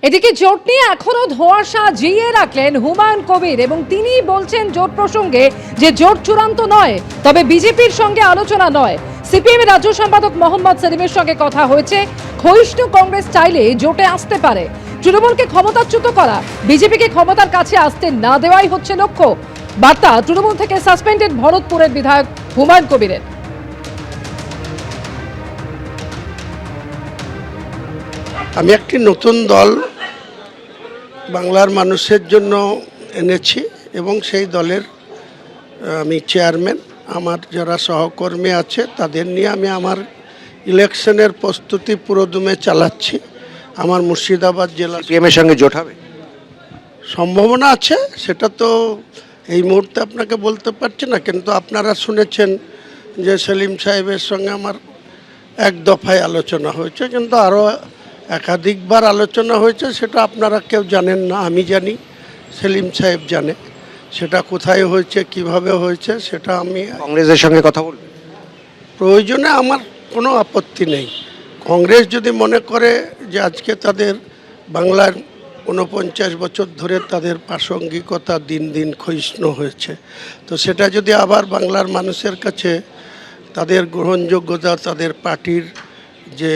এদিকে জোট নিয়ে এখনো ধোঁয়াশা জিইয়ে রাখলেন হুমায়ুন কবির এবং তিনি বলছেন জোট প্রসঙ্গে যে জোট চূড়ান্ত নয়, তবে বিজেপির সঙ্গে আলোচনা নয়। সিপিএম রাজ্য সম্পাদক মোহাম্মদ সেলিমের সঙ্গে কথা হয়েছে, ক্ষয়িষ্ণু কংগ্রেস চাইলে জোটে আসতে পারে। তৃণমূলকে ক্ষমতাচ্যুত করা, বিজেপিকে ক্ষমতার কাছে আসতে না দেওয়াই হচ্ছে লক্ষ্য। বার্তা তৃণমূল থেকে সাসপেন্ডেড ভরতপুরের বিধায়ক হুমায়ুন কবিরের। আমি একটি নতুন দল বাংলার মানুষের জন্য এনেছি এবং সেই দলের আমি চেয়ারম্যান। আমার যারা সহকর্মী আছে তাদের নিয়ে আমি আমার ইলেকশনের প্রস্তুতি পুরোদমে চালাচ্ছি। আমার মুর্শিদাবাদ জেলা সিপিএমের সঙ্গে জোট হবে সম্ভাবনা আছে, সেটা তো এই মুহূর্তে আপনাকে বলতে পারছি না, কিন্তু আপনারা শুনেছেন যে সেলিম সাহেবের সঙ্গে আমার এক দফায় আলোচনা হয়েছে, কিন্তু আরও একাধিকবার আলোচনা হয়েছে। সেটা আপনারা কেউ জানেন না, আমি জানি, সেলিম সাহেব জানে সেটা কোথায় হয়েছে, কিভাবে হয়েছে। সেটা আমি কংগ্রেসের সঙ্গে কথা বলবেন? প্রয়োজনে আমার কোনো আপত্তি নেই। কংগ্রেস যদি মনে করে যে আজকে তাদের বাংলার 49 বছর ধরে তাদের প্রাসঙ্গিকতা দিন দিন ক্ষয়িষ্ণু হয়েছে, তো সেটা যদি আবার বাংলার মানুষের কাছে তাদের গ্রহণযোগ্যতা, তাদের পার্টির যে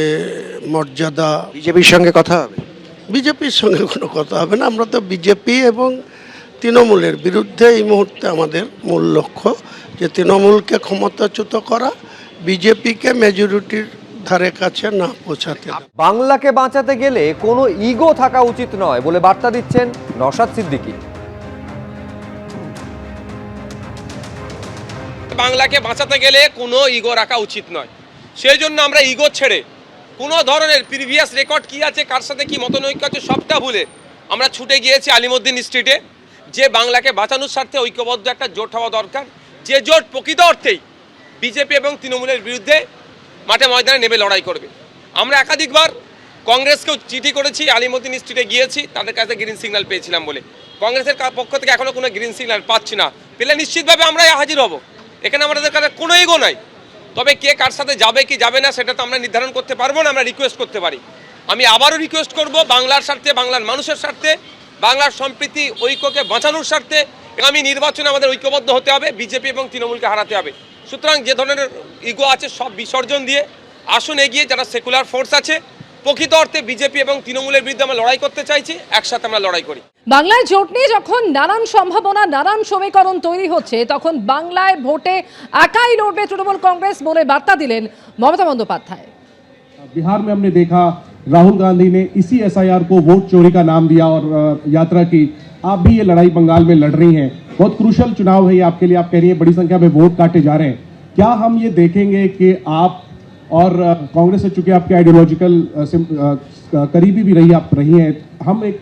মর্যাদা, বিজেপির সঙ্গে কথা হবে? বিজেপির সঙ্গে কোনো কথা হবে না। আমরা তো বিজেপি এবং তৃণমূলের বিরুদ্ধে এই মুহূর্তে আমাদের মূল লক্ষ্য, যে তৃণমূলকে ক্ষমতাচ্যুত করা, বিজেপিকে মেজরিটির ধারে কাছে না পৌঁছাতে। বাংলাকে বাঁচাতে গেলে কোনো ইগো থাকা উচিত নয় বলে বার্তা দিচ্ছেন নওশাদ সিদ্দিকী। বাংলাকে বাঁচাতে গেলে কোনো ইগো রাখা উচিত নয়। সেই জন্য আমরা ইগো ছেড়ে কোনো ধরনের প্রিভিয়াস রেকর্ড কি আছে, কার সাথে কি মতনৈক্য আছে, সবটা ভুলে আমরা ছুটে গিয়েছি আলিমুদ্দিন স্ট্রিটে। যে বাংলাকে বাঁচানোর স্বার্থে ঐক্যবদ্ধ একটা জোট হওয়া দরকার, যে জোট প্রকৃত অর্থেই বিজেপি এবং তৃণমূলের বিরুদ্ধে মাঠে ময়দানে নেমে লড়াই করবে। আমরা একাধিকবার কংগ্রেসকেও চিঠি করেছি, আলিমুদ্দিন স্ট্রিটে গিয়েছি, তাদের কাছে গ্রিন সিগন্যাল পেয়েছিলাম বলে। কংগ্রেসের পক্ষ থেকে এখনও কোনো গ্রিন সিগন্যাল পাচ্ছি না, পেলে নিশ্চিতভাবে আমরা হাজির হব। এখানে আমাদের কাছে কোনো ইগো নাই, তবে কে কার সাথে যাবে কি যাবে না সেটা তো আমরা নির্ধারণ করতে পারবো না, আমরা রিকোয়েস্ট করতে পারি। আমি আবারও রিকোয়েস্ট করব, বাংলার স্বার্থে, বাংলার মানুষের স্বার্থে, বাংলার সম্প্রীতি ঐক্যকে বাঁচানোর স্বার্থে আগামী নির্বাচনে আমাদের ঐক্যবদ্ধ হতে হবে, বিজেপি এবং তৃণমূলকে হারাতে হবে। সুতরাং যে ধরনের ইগো আছে সব বিসর্জন দিয়ে আসুন এগিয়ে, যারা সেকুলার ফোর্স আছে, প্রকৃত অর্থে বিজেপি এবং তৃণমূলের বিরুদ্ধে আমরা লড়াই করতে চাইছি, একসাথে আমরা লড়াই করি। বাংলায় জোট নিয়ে যখন নানান সম্ভাবনা, নানান সমীকরণ তৈরি হচ্ছে, তখন বাংলায় ভোটে একাই লড়বে তৃণমূল কংগ্রেস বলে বার্তা দিলেন মমতা বন্দ্যোপাধ্যায়। बिहार में हमने देखा राहुल गांधी ने इसी एसआईआर को वोट चोरी का नाम दिया और यात्रा की। आप भी ये लड़ाई बंगाल में लड़ रही हैं, बहुत क्रूशल चुनाव है ये आपके लिए। आप कह रही हैं बड़ी संख्या में वोट काटे जा रहे हैं। क्या हम ये देखेंगे कि आप और कांग्रेस से, चूंकि आपके आइडियोलॉजिकल करीबी भी रही हैं, हम एक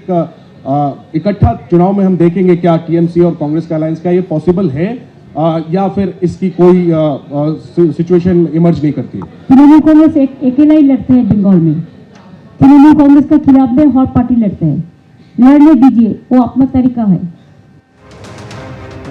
इकट्ठा चुनाव में हम देखेंगे क्या टीएमसी और कांग्रेस का अलायंस, क्या ये पॉसिबल है या फिर इसकी कोई सिचुएशन इमर्ज नहीं करती? तृणमूल कांग्रेस अकेला ही लड़ते हैं बंगाल में। तृणमूल कांग्रेस के खिलाफ में हर पार्टी लड़ते हैं, लड़ने दीजिए, वो अपना तरीका है।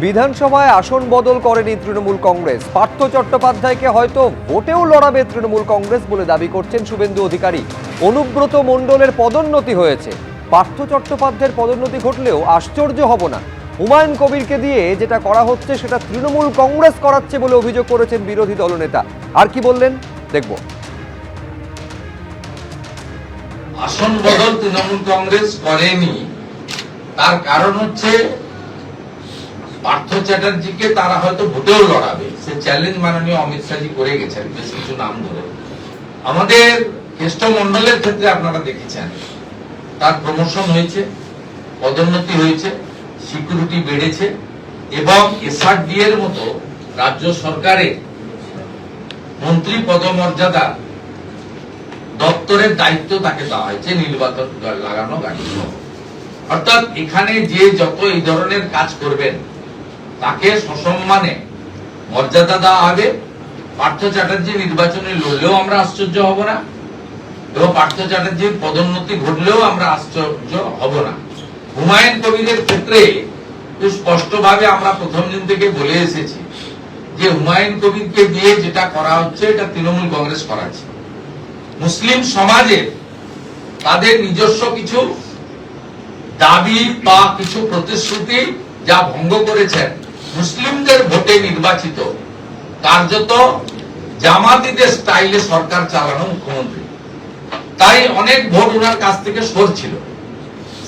বিধানসভায় আসন বদল করেনি তৃণমূল কংগ্রেস। পার্থ চট্টোপাধ্যায়কে হয়তো ভোটেও লড়াবে তৃণমূল কংগ্রেস বলে দাবি করছেন শুভেন্দু অধিকারী। অনুব্রত মণ্ডলের পদোন্নতি হয়েছে, পার্থ চট্টোপাধ্যায়ের পদোন্নতি ঘটলেও আশ্চর্য হব না। হুমায়ুন কবিরকে দিয়ে যেটা করা হচ্ছে সেটা তৃণমূল কংগ্রেস করাচ্ছে বলে অভিযোগ করেছেন বিরোধী দলনেতা। আর কি বললেন দেখব। আসন বদল তৃণমূল কংগ্রেস করেনি, তার কারণ হচ্ছে পার্থ চ্যাটার্জিকে তারা হয়তো ভোটেও লড়াবে, সে চ্যালেঞ্জ মাননীয় অমিত শাহজি করে গেছেন বেশ কিছু নাম ধরে। আমাদের কেষ্টমণ্ডলের ক্ষেত্রে আপনারা দেখেছেন তার প্রমোশন হয়েছে, পদোন্নতি হয়েছে, সিকিউরিটি বেড়েছে এবং এসআরডি এর মতো রাজ্য সরকারের মন্ত্রী পদমর্যাদা দপ্তরের দায়িত্ব তাকে দেওয়া হয়েছে, নির্বাচন লাগানো গাড়ি। অর্থাৎ এখানে যে যত এই ধরনের কাজ করবেন তাকে সসম্মানে মর্যাদা দেওয়া হবে। পার্থ চ্যাটার্জি নির্বাচনে লড়লেও আমরা আশ্চর্য হব না এবং পার্থ চ্যাটার্জির পদোন্নতি ঘটলেও আমরা আশ্চর্য হব না। হুমায়ুন কবিরের ক্ষেত্রে স্পষ্টভাবে আমরা প্রথম দিন থেকে বলে এসেছি যে হুমায়ুন কবিরকে দিয়ে যেটা করা হচ্ছে এটা তৃণমূল কংগ্রেস করাচ্ছে। মুসলিম সমাজে তাদের নিজস্ব কিছু দাবি বা কিছু প্রতিশ্রুতি যা ভঙ্গ করেছেন, মুসলিমদের ভোটে নির্বাচিত কার্যত জামাতিদের স্টাইলে সরকার চালানো মুখ্যমন্ত্রী, তাই অনেক ভোট ওনার কাছ থেকে সরছিল।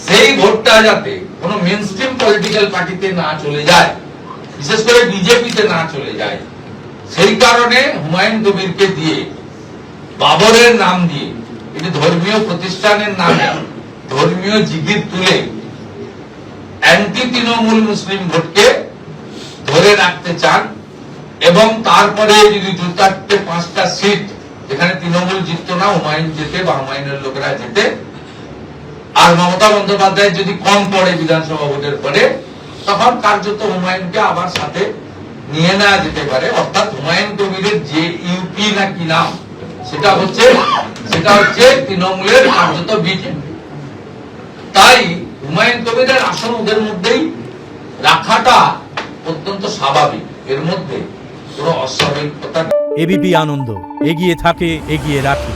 সেই ভোটটা যাতে কোনো মেইনস্ট্রিম পলিটিক্যাল পার্টিতে না চলে যায়, বিশেষ করে বিজেপিতে না চলে যায়, সেই কারণে হুমায়ুন কবিরকে দিয়ে, বাবরের নাম দিয়ে, এটি ধর্মীয় প্রতিষ্ঠানের নামে ধর্মীয় জিগির তুলে অ্যান্টি তৃণমূল মুসলিম ভোটকে ধরে রাখতে চান। এবং তারপরে যদি 2-4-5টা সিট যেখানে তৃণমূল জিততো না, হুমায়ুন যেতে বা হুমায়ুনের লোকেরা যেতে, আর মমতা বন্দ্যোপাধ্যায় যদি কম পড়ে বিধানসভা ভোটের পরে, তখন কার্যত হুমায়ুনকে আবার সাথে নিয়ে নেওয়া যেতে পারে। অর্থাৎ হুমায়ুন কবিরের যে ইউপি না কি নাম, সেটা হচ্ছে তৃণমূলের কার্যত বিজেপি। তাই হুমায়ুন কবিরের আসন ওদের মধ্যেই রাখাটা অত্যন্ত স্বাভাবিক, এর মধ্যে কোনো অস্বাভাবিকতা। এবিপি আনন্দ, এগিয়ে থাকে, এগিয়ে রাখে।